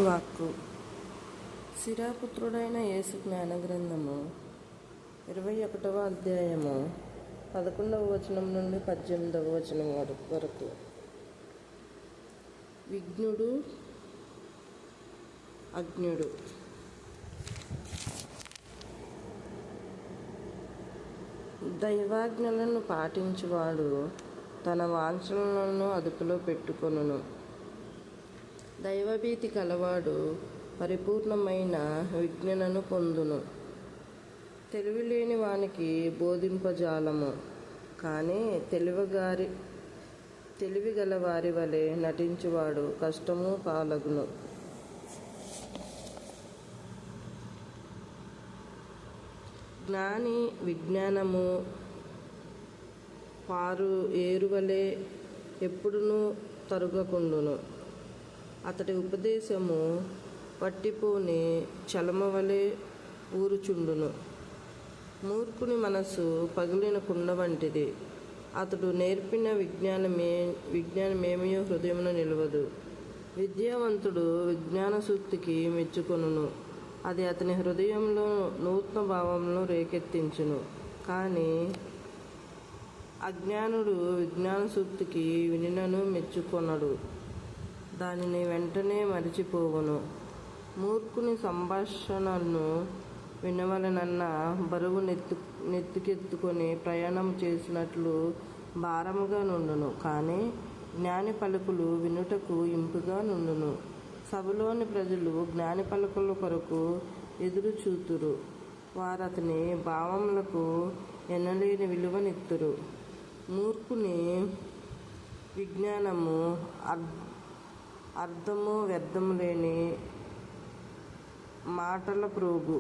వాక్కు. సిరాపుత్రుడైన యేసు జ్ఞాన గ్రంథము 21వ అధ్యాయము 11వ వచనం నుండి 18వ వచనం వరకు. విఘ్నుడు అజ్ఞుడు. దైవాజ్ఞలను పాటించువాడు తన వాంఛనలను అదుపులో పెట్టుకొనును. దైవభీతి కలవాడు పరిపూర్ణమైన విజ్ఞానను పొందును. తెలివిలేని వానికి బోధింపజాలము, కానీ తెలివిగల వారి వలె నటించువాడు కష్టము పాలగును. జ్ఞాని విజ్ఞానము పారు ఏరువలే ఎప్పుడునూ తరుగకుండును. అతడి ఉపదేశము పట్టిపోని చలమవలే ఊరుచుండును. మూర్ఖుని మనసు పగిలిన కుండ వంటిది. అతడు నేర్పిన విజ్ఞానమేమియో హృదయమున నిలవదు. విద్యావంతుడు విజ్ఞాన సూక్తికి మెచ్చుకొనును. అది అతని హృదయంలో నూతన భావములను రేకెత్తించును. కానీ అజ్ఞానుడు విజ్ఞాన సూక్తికి వినినను మెచ్చుకొనడు, దానిని వెంటనే మరిచిపోవును. మూర్ఖుని సంభాషణను వినవలనన్న బరువు నెత్తికెత్తుకొని ప్రయాణం చేసినట్లు భారముగా నుండును. కానీ జ్ఞాని పలుకులు వినుటకు ఇంపుగా నుండును. సభలోని ప్రజలు జ్ఞాని పలుకుల కొరకు ఎదురు చూతురు. వారతని భావములకు ఎనలేని విలువనిత్తురు. మూర్ఖుని విజ్ఞానము అర్థము వ్యర్థము లేని మాటల ప్రోగు.